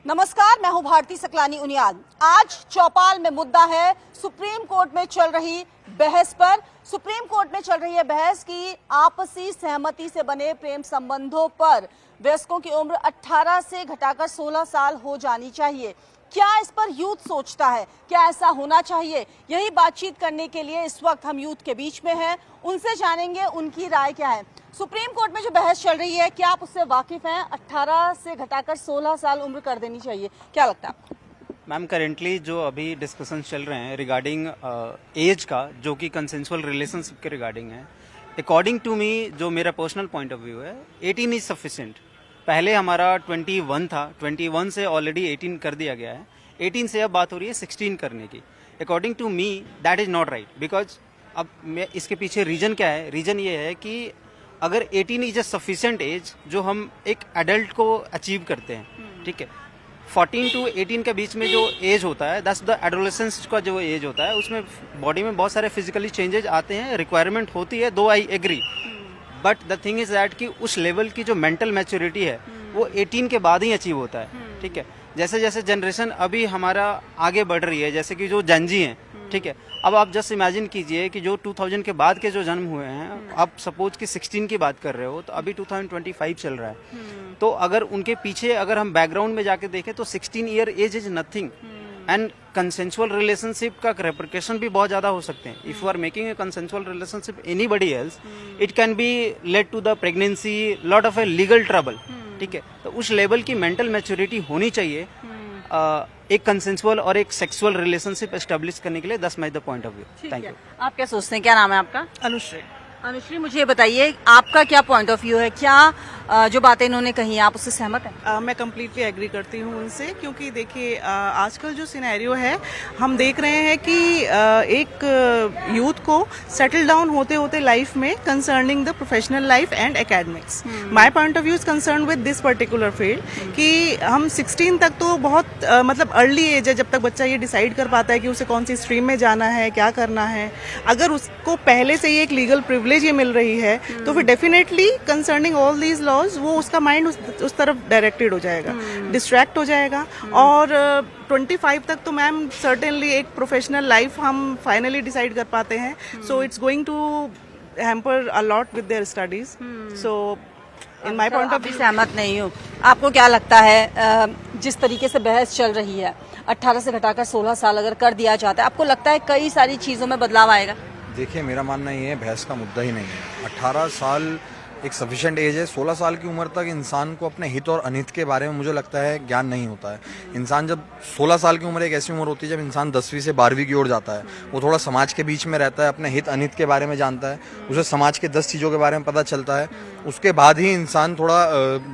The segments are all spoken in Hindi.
नमस्कार, मैं हूं भारती सकलानी उनियाल। आज चौपाल में मुद्दा है सुप्रीम कोर्ट में चल रही बहस पर। सुप्रीम कोर्ट में चल रही है बहस की आपसी सहमति से बने प्रेम संबंधों पर वयस्कों की उम्र 18 से घटाकर 16 साल हो जानी चाहिए। क्या इस पर यूथ सोचता है? क्या ऐसा होना चाहिए? यही बातचीत करने के लिए इस वक्त हम यूथ के बीच में हैं। उनसे जानेंगे उनकी राय क्या है। सुप्रीम कोर्ट में जो बहस चल रही है, क्या आप उससे वाकिफ हैं? 18 से घटाकर 16 साल उम्र कर देनी चाहिए, क्या लगता है आपको? मैम, करेंटली जो अभी डिस्कशन चल रहे हैं रिगार्डिंग एज का, जो कि कंसेंसुअल रिलेशनशिप के रिगार्डिंग है, अकॉर्डिंग टू मी, जो मेरा पर्सनल पॉइंट ऑफ व्यू है, 18 इज सफिशिएंट। पहले हमारा 21 था, 21 से ऑलरेडी 18 कर दिया गया है। 18 से अब बात हो रही है 16 करने की। According to me that is not right, because अब मैं इसके पीछे रीजन क्या है? रीजन ये है कि अगर 18 इज अ सफिशिएंट एज जो हम एक एडल्ट को अचीव करते हैं, ठीक है, 14 टू 18 के बीच में जो एज होता है, दैट्स द एडोलेसेंस का जो एज होता है, उसमें बॉडी में बहुत सारे फिजिकली चेंजेस आते हैं, रिक्वायरमेंट होती है, though I agree. But the thing is that कि उस लेवल की जो मेंटल मैच्योरिटी है वो 18 के बाद ही अचीव होता है, ठीक है। जैसे जैसे जनरेशन अभी हमारा आगे बढ़ रही है, जैसे कि जो जनजी हैं, ठीक है, अब आप जस्ट इमेजिन कीजिए कि जो 2000 के बाद के जो जन्म हुए हैं, आप सपोज कि 16 की बात कर रहे हो, तो अभी 2025 चल रहा है। तो अगर उनके पीछे अगर हम बैकग्राउंड में जाके देखें तो 16 year age is nothing, and consensual relationship का रेपरकशन भी बहुत ज्यादा हो सकते हैं। If you are making a consensual relationship anybody else, it can be led to the pregnancy, lot of a legal trouble, ठीक है। तो उस लेवल की मेंटल मैच्योरिटी होनी चाहिए एक कंसेंसुअल और एक सेक्सुअल रिलेशनशिप एस्टेब्लिश करने के लिए। That's my the point of view. Thank you. आप क्या सोचते हैं? क्या नाम है आपका? अनुश्री। अनुश्री, मुझे ये बताइए, आपका क्या पॉइंट ऑफ व्यू है? क्या जो बातें इन्होंने कही आप उससे सहमत हैं? मैं कम्प्लीटली एग्री करती हूँ उनसे, क्योंकि देखिए आजकल जो सिनेरियो है, हम देख रहे हैं कि एक यूथ को सेटल डाउन होते होते लाइफ में concerning the professional life and academics, my point of view is concern with this particular field कि हम 16 तक तो बहुत मतलब अर्ली एज है, जब तक बच्चा ये डिसाइड कर पाता है कि उसे कौन सी स्ट्रीम में जाना है, क्या करना है। अगर उसको पहले से ही एक लीगल प्रिविलेज ये मिल रही है, तो फिर definitely concerning all these laws वो उसका माइंड उस तरफ डायरेक्टेड हो जाएगा, डिस्ट्रैक्ट हो जाएगा। और 25 तक तो मैम सर्टेनली एक प्रोफेशनल लाइफ हम फाइनली डिसाइड कर पाते हैं, so it's going to hamper a lot with their studies. So in my point of view सहमत नहीं हूँ। आपको क्या लगता है, जिस तरीके से बहस चल रही है, 18 से घटाकर 16 साल अगर कर दिया जाता है, आपको लगता है कई सारी चीजों में बदलाव आएगा? देखिए, मेरा मानना ये है, बहस का मुद्दा ही नहीं है। 18 साल एक सफिशिएंट एज है। 16 साल की उम्र तक इंसान को अपने हित और अनहित के बारे में मुझे लगता है ज्ञान नहीं होता है। इंसान जब 16 साल की उम्र एक ऐसी उम्र होती है जब इंसान 10वीं से 12वीं की ओर जाता है, वो थोड़ा समाज के बीच में रहता है, अपने हित अनहित के बारे में जानता है, उसे समाज के 10 चीज़ों के बारे में पता चलता है। उसके बाद ही इंसान थोड़ा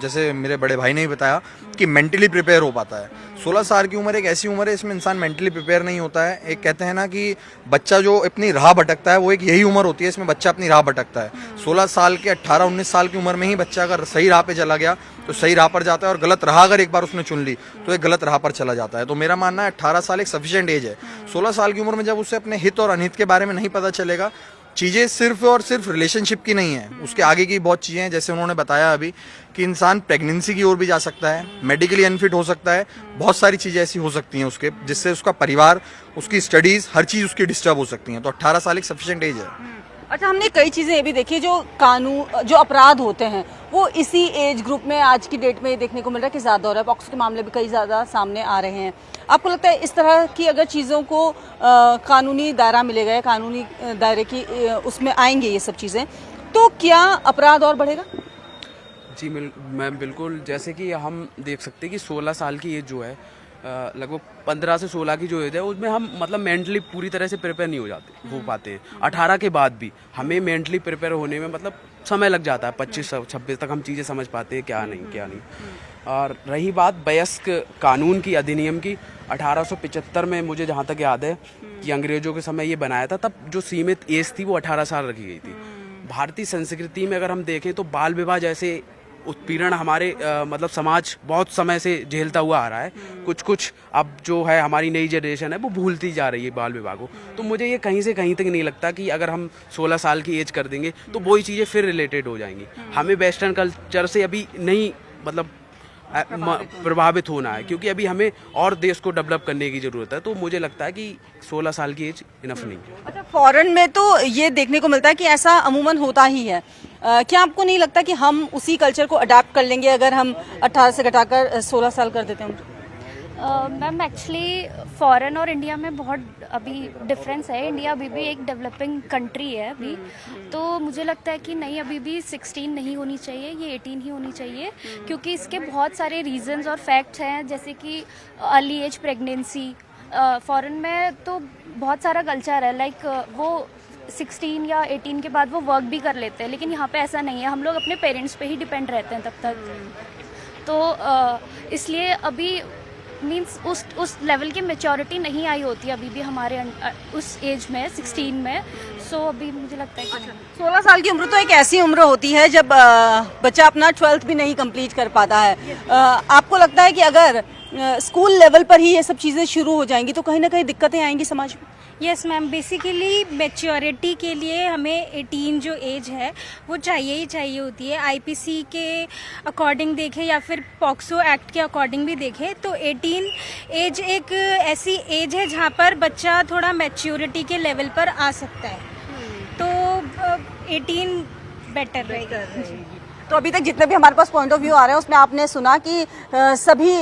जैसे मेरे बड़े भाई ने भी बताया कि मेंटली प्रिपेयर हो पाता है। 16 साल की उम्र एक ऐसी उम्र है इसमें इंसान मेंटली प्रिपेयर नहीं होता है। एक कहते हैं ना कि बच्चा जो अपनी राह भटकता है, वो एक यही उम्र होती है, इसमें बच्चा अपनी राह भटकता है। 16 साल के 18-19 साल की उम्र में ही बच्चा अगर सही राह पे चला गया तो सही राह पर जाता है, और गलत राह अगर एक बार उसने चुन ली तो एक गलत राह पर चला जाता है। तो मेरा मानना है 18 साल एक सफिशिएंट एज है। 16 साल की उम्र में जब उसे अपने हित और अनहित के बारे में नहीं पता चलेगा, चीज़ें सिर्फ और सिर्फ रिलेशनशिप की नहीं है, उसके आगे की बहुत चीज़ें हैं। जैसे उन्होंने बताया अभी कि इंसान प्रेगनेंसी की ओर भी जा सकता है, मेडिकली अनफिट हो सकता है, बहुत सारी चीज़ें ऐसी हो सकती हैं उसके, जिससे उसका परिवार, उसकी स्टडीज़, हर चीज़ उसकी डिस्टर्ब हो सकती हैं। तो 18 साल एक सफिशिएंट एज है। अच्छा, हमने कई चीजें ये भी देखी, जो कानून, जो अपराध होते हैं, वो इसी एज ग्रुप में आज की डेट में देखने को मिल रहा है कि ज्यादा हो रहा है। पॉक्सो के मामले भी कई ज्यादा सामने आ रहे हैं। आपको लगता है इस तरह की अगर चीजों को कानूनी दायरा मिलेगा या कानूनी दायरे की उसमें आएंगे ये सब चीजें, तो क्या अपराध और बढ़ेगा? जी मैम, बिल्कुल। जैसे कि हम देख सकते हैं कि 16 साल की एज जो है, लगभग 15 से 16 की जो एज है, उसमें हम मतलब मेंटली पूरी तरह से प्रिपेयर नहीं हो पाते हैं। 18 के बाद भी हमें मेंटली प्रिपेयर होने में मतलब समय लग जाता है। 25-26 तक हम चीज़ें समझ पाते हैं क्या नहीं। और रही बात वयस्क कानून की, अधिनियम की, 1875 में मुझे जहाँ तक याद है कि अंग्रेजों के समय ये बनाया था, तब जो सीमित एज थी वो 18 साल रखी गई थी। भारतीय संस्कृति में अगर हम देखें तो बाल विवाह जैसे उत्पीड़न हमारे मतलब समाज बहुत समय से झेलता हुआ आ रहा है। कुछ अब जो है हमारी नई जनरेशन है वो भूलती जा रही है बाल विवाह को। तो मुझे ये कहीं से कहीं तक नहीं लगता कि अगर हम 16 साल की एज कर देंगे तो वही चीज़ें फिर रिलेटेड हो जाएंगी। हमें वेस्टर्न कल्चर से अभी नहीं मतलब प्रभावित होना है, क्योंकि अभी हमें और देश को डेवलप करने की जरूरत है। तो मुझे लगता है कि 16 साल की एज इनफ नहीं है। अच्छा, फॉरेन में तो ये देखने को मिलता है कि ऐसा अमूमन होता ही है। क्या आपको नहीं लगता कि हम उसी कल्चर को अडाप्ट कर लेंगे अगर हम 18 से घटाकर 16 साल कर देते हैं? मैम एक्चुअली फॉरेन और इंडिया में बहुत अभी डिफरेंस है। इंडिया अभी भी एक डेवलपिंग कंट्री है अभी, तो मुझे लगता है कि नहीं, अभी भी 16 नहीं होनी चाहिए, ये 18 ही होनी चाहिए, क्योंकि इसके बहुत सारे रीजंस और फैक्ट्स हैं, जैसे कि अर्ली एज प्रेगनेंसी। फॉरेन में तो बहुत सारा कल्चर है, लाइक वो 16 या 18 के बाद वो वर्क भी कर लेते हैं, लेकिन यहाँ पे ऐसा नहीं है। हम लोग अपने पेरेंट्स पे ही डिपेंड रहते हैं तब तक। तो इसलिए अभी मींस उस लेवल की मेच्योरिटी नहीं आई होती अभी भी हमारे उस एज में 16 में। सो अभी मुझे लगता है कि 16 साल की उम्र तो एक ऐसी उम्र होती है जब बच्चा अपना 12th भी नहीं कंप्लीट कर पाता है। आपको लगता है कि अगर स्कूल लेवल पर ही ये सब चीज़ें शुरू हो जाएंगी तो कहीं ना कहीं दिक्कतें आएंगी समाज में? यस मैम, बेसिकली मैच्योरिटी के लिए हमें 18 जो एज है वो चाहिए ही चाहिए होती है। आईपीसी के अकॉर्डिंग देखें या फिर पॉक्सो एक्ट के अकॉर्डिंग भी देखें तो 18 एज एक ऐसी एज है जहाँ पर बच्चा थोड़ा मैच्योरिटी के लेवल पर आ सकता है, तो 18 बेटर रहेगा। तो अभी तक जितने भी हमारे पास पॉइंट ऑफ व्यू आ रहे हैं उसमें आपने सुना कि सभी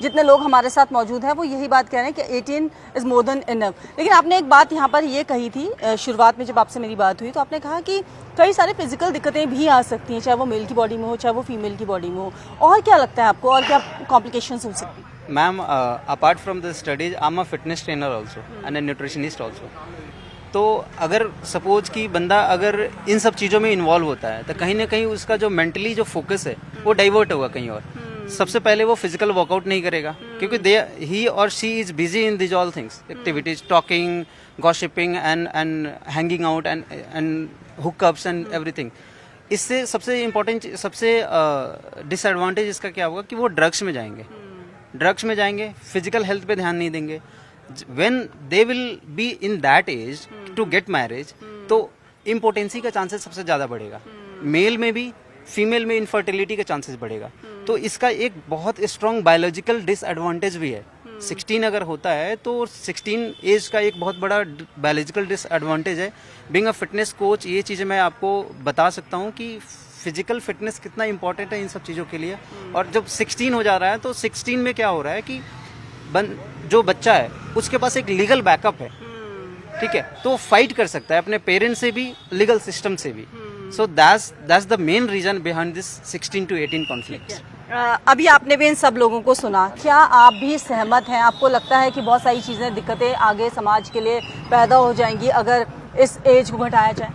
जितने लोग हमारे साथ मौजूद हैं वो यही बात कह रहे हैं कि 18 इज़ मोर देन इनफ। लेकिन आपने एक बात यहाँ पर ये कही थी शुरुआत में जब आपसे मेरी बात हुई, तो आपने कहा कि कई सारे फिजिकल दिक्कतें भी आ सकती हैं, चाहे वो मेल की बॉडी में हो चाहे वो फीमेल की बॉडी में हो। और क्या लगता है आपको, और क्या कॉम्प्लिकेशंस हो सकती हैं? Ma'am, apart from the studies I am a fitness trainer also and A nutritionist also. तो अगर सपोज कि बंदा अगर इन सब चीज़ों में इन्वॉल्व होता है तो कहीं ना कहीं उसका जो मेंटली जो फोकस है वो डाइवर्ट होगा कहीं और। सबसे पहले वो फिजिकल वर्कआउट नहीं करेगा क्योंकि ही और she is busy in this all things, activities, talking, gossiping and hanging out and hookups and everything. इससे सबसे इम्पोर्टेंट, सबसे डिसएडवांटेज इसका क्या होगा कि वो ड्रग्स में जाएंगे, फिजिकल हेल्थ पे ध्यान नहीं देंगे। when they will be in that age to get marriage, तो इम्पोर्टेंसी का चांसेस सबसे ज़्यादा बढ़ेगा। मेल में भी, फीमेल में इनफर्टिलिटी का चांसेस बढ़ेगा। तो इसका एक बहुत स्ट्रॉन्ग बायोलॉजिकल डिसएडवांटेज भी है। 16 अगर होता है तो 16 एज का एक बहुत बड़ा बायोलॉजिकल डिसएडवांटेज है। बीइंग अ फिटनेस कोच ये चीज़ें मैं आपको बता सकता हूँ कि फिजिकल फिटनेस कितना इंपॉर्टेंट है इन सब चीज़ों के लिए। और जब 16 हो जा रहा है तो 16 में क्या हो रहा है कि जो बच्चा है उसके पास एक लीगल बैकअप है, ठीक है, तो फाइट कर सकता है अपने पेरेंट्स से भी, लीगल सिस्टम से भी। So that's the main reason behind this 16 to 18 conflicts. अभी आपने भी इन सब लोगों को सुना, क्या आप भी सहमत हैं? आपको लगता है कि बहुत सारी चीज़ें, दिक्कतें आगे समाज के लिए पैदा हो जाएंगी अगर इस एज को घटाया जाए?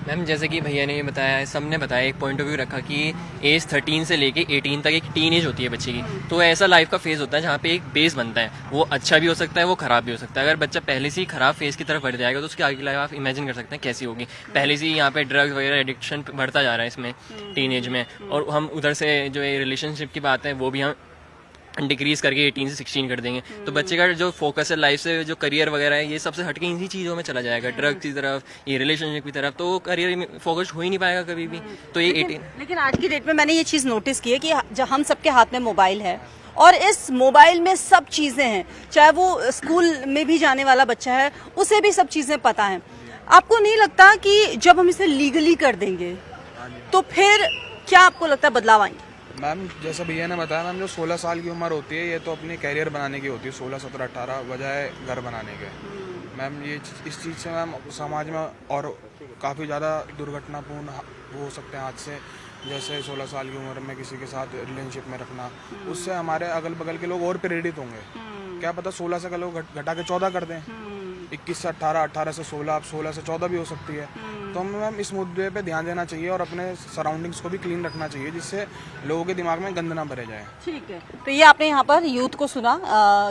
मैम, जैसे कि भैया ने बताया, सबने बताया, एक पॉइंट ऑफ व्यू रखा कि एज 13 से लेके 18 तक एक टीन एज होती है बच्चे की। तो ऐसा लाइफ का फेज होता है जहाँ पे एक बेस बनता है, वो अच्छा भी हो सकता है, वो खराब भी हो सकता है। अगर बच्चा पहले से ही खराब फेज की तरफ बढ़ जाएगा तो उसकी आगे की लाइफ आप इमेजिन कर सकते हैं कैसी होगी। पहले से ही यहाँ पे ड्रग्स वगैरह एडिक्शन बढ़ता जा रहा है इसमें टीन एज में, और हम उधर से जो ये रिलेशनशिप की बात है वो भी हम डिक्रीज करके 18 से 16 कर देंगे। तो बच्चे का जो फोकस है लाइफ से, जो करियर वगैरह है, ये सबसे हटके इन्हीं चीज़ों में चला जाएगा, ड्रग की तरफ, ये रिलेशनशिप की तरफ, तो करियर में फोकस हो ही नहीं पाएगा कभी भी। तो ये 18। लेकिन आज की डेट में मैंने ये चीज़ नोटिस की है कि जब हम सबके हाथ में मोबाइल है और इस मोबाइल में सब चीज़ें हैं, चाहे वो स्कूल में भी जाने वाला बच्चा है उसे भी सब चीज़ें पता हैं। आपको नहीं लगता कि जब हम इसे लीगली कर देंगे तो फिर क्या आपको लगता है बदलाव आएंगे? मैम, जैसा भैया ने बताया, मैम जो 16 साल की उम्र होती है ये तो अपनी कैरियर बनाने की होती है, 16, 17, 18 बजाय घर बनाने के। मैम ये इस चीज़ से मैम समाज में और काफ़ी ज़्यादा दुर्घटनापूर्ण वो हो सकते हैं हादसे, जैसे 16 साल की उम्र में किसी के साथ रिलेशनशिप में रखना, उससे हमारे अगल बगल के लोग और प्रेरित होंगे। क्या पता 16 से का लोग घटा के 14 कर दें, 21 से 18, 18 से 16, अब 16 से 14 भी हो सकती है। तो हमें मैम इस मुद्दे पे ध्यान देना चाहिए और अपने सराउंडिंग्स को भी क्लीन रखना चाहिए जिससे लोगों के दिमाग में गंद ना भरे जाए। ठीक है, तो ये आपने यहाँ पर यूथ को सुना,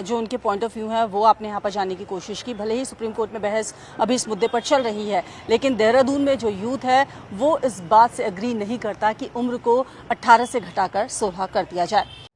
जो उनके पॉइंट ऑफ व्यू है वो आपने यहाँ पर जानने की कोशिश की। भले ही सुप्रीम कोर्ट में बहस अभी इस मुद्दे पर चल रही है, लेकिन देहरादून में जो यूथ है वो इस बात से एग्री नहीं करता कि उम्र को 18 से घटाकर 16 कर दिया जाए।